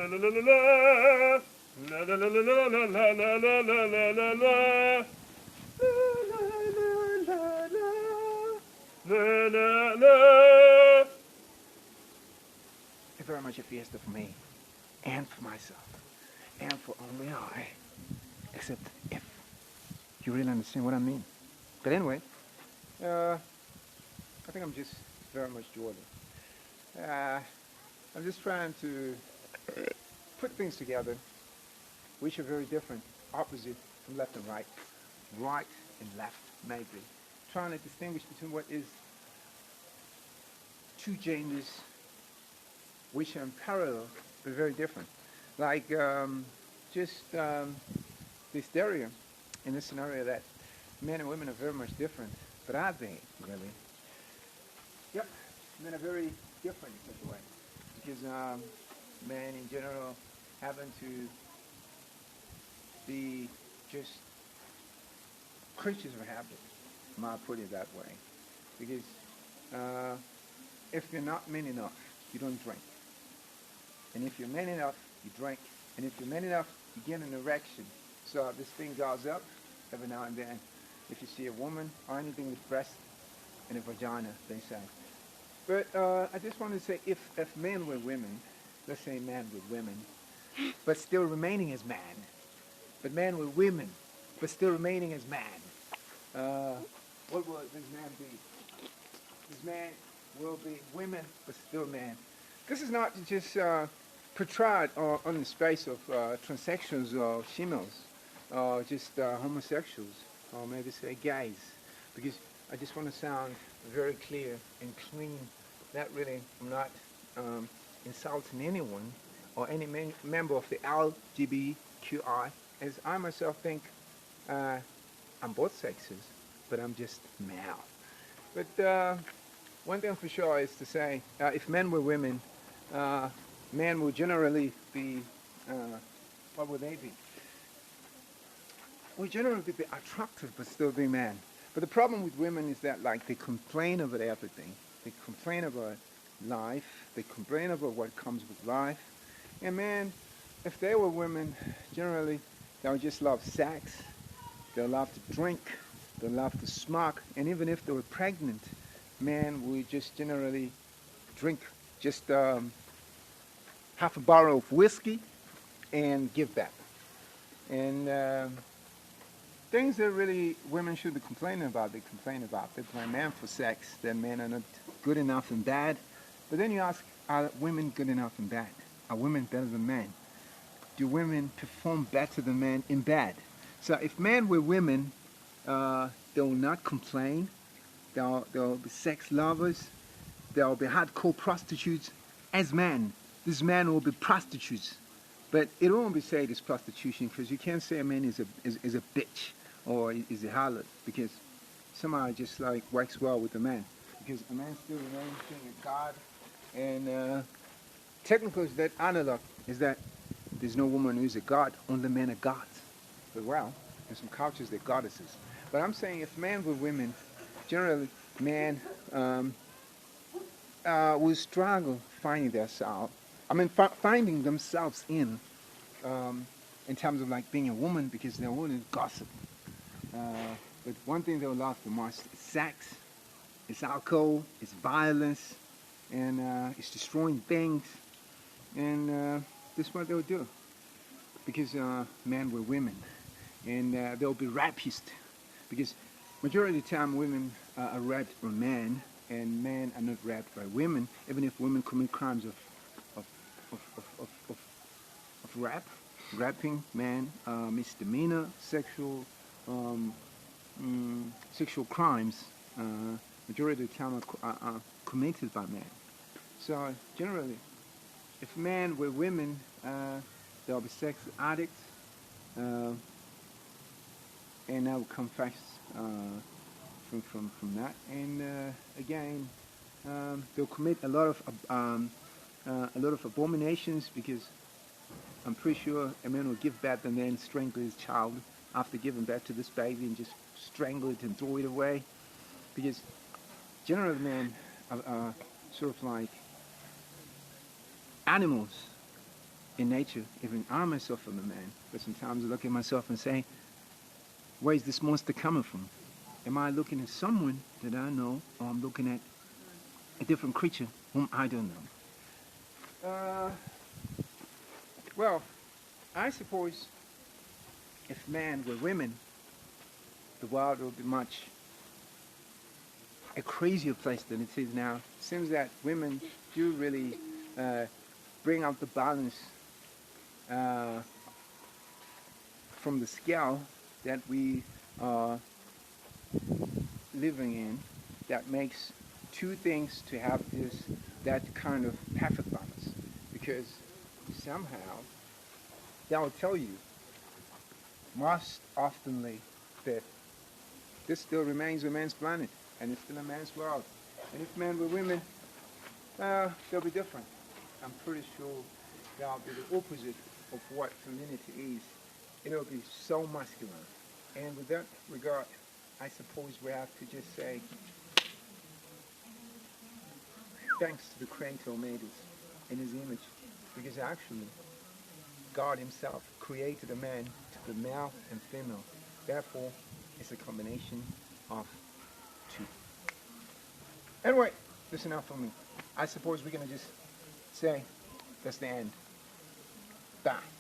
It's very much a fiesta for me, and for myself, and for only I. Except if you really understand what I mean. But anyway, I think I'm just very much Jordan. I'm just trying to put things together which are very different, opposite from left and right and left, maybe. Trying to distinguish between what is two genders which are in parallel but very different. Like just this area in this scenario that men and women are very much different, but are they really? Yep, men are very different in such a way because men in general happen to be just creatures of habit, might put it that way. Because if you're not man enough, you don't drink. And if you're man enough, you drink. And if you're man enough, you get an erection. So this thing goes up every now and then. If you see a woman or anything with breast and a vagina, they say. But I just want to say, if men were women, let's say man with women, but still remaining as man, but men were women, but still remaining as man, what will this man be? This man will be women, but still man. This is not just portrayed on the space of transsexuals or females, or just homosexuals, or maybe say gays, because I just want to sound very clear and clean. That really, I'm not insulting anyone or any member of the LGBTQI, as I myself think I'm both sexes, but I'm just male. But one thing for sure is to say, if men were women, men would generally be, what would they be? Would generally be attractive, but still be men. But the problem with women is that, like, they complain about everything. They complain about life. They complain about what comes with life. And men, if they were women, generally, they would just love sex. They'll love to drink. They'll love to smoke. And even if they were pregnant, men would just generally drink just half a bottle of whiskey and give back. And things that really women should be complaining about, they complain about. They blame men for sex, that men are not good enough and bad. But then you ask, are women good enough and bad? Are women better than men? Do women perform better than men in bed? So if men were women, they will not complain. They'll be sex lovers. They'll be hardcore prostitutes. As men, these men will be prostitutes. But it won't be said as prostitution, because you can't say a man is a bitch or is a harlot, because somehow it just like works well with a man, because a man still remains being a god. And technically, that analog is that there's no woman who's a god, only men are gods. But well, in some cultures they're goddesses. But I'm saying if men were women, generally men will struggle finding themselves. Finding themselves in terms of like being a woman, because they're willing to gossip. But one thing they'll love the most is sex, it's alcohol, it's violence, and it's destroying things. And that's what they'll do, because men were women. And they'll be rapists, because majority of the time women are raped by men, and men are not raped by women, even if women commit crimes of rapping men, misdemeanor, sexual crimes, majority of the time are committed by men. So generally, if men were women, they'll be sex addicts, and I will confess from that. And again, they'll commit a lot of abominations, because I'm pretty sure a man will give birth and then strangle his child after giving birth to this baby, and just strangle it and throw it away. Because generally men are sort of like animals in nature, even I myself am a man, but sometimes I look at myself and say, where is this monster coming from? Am I looking at someone that I know, or I'm looking at a different creature whom I don't know? Well, I suppose if men were women, the world would be much a crazier place than it is now. It seems that women do really uh, bring out the balance uh, from the scale that we are living in, that makes two things to have this that kind of perfect balance. Because somehow that will tell you most oftenly that this still remains a man's planet and it's still a man's world. And if men were women, they'll be different. I'm pretty sure they'll be the opposite of what femininity is. It'll be so masculine. And with that regard, I suppose we have to just say thanks to the Creator who made us in His image, because actually God Himself created a man to be male and female. Therefore, it's a combination of two. Anyway, that's enough for me. I suppose we're gonna just say that's the end. Bye.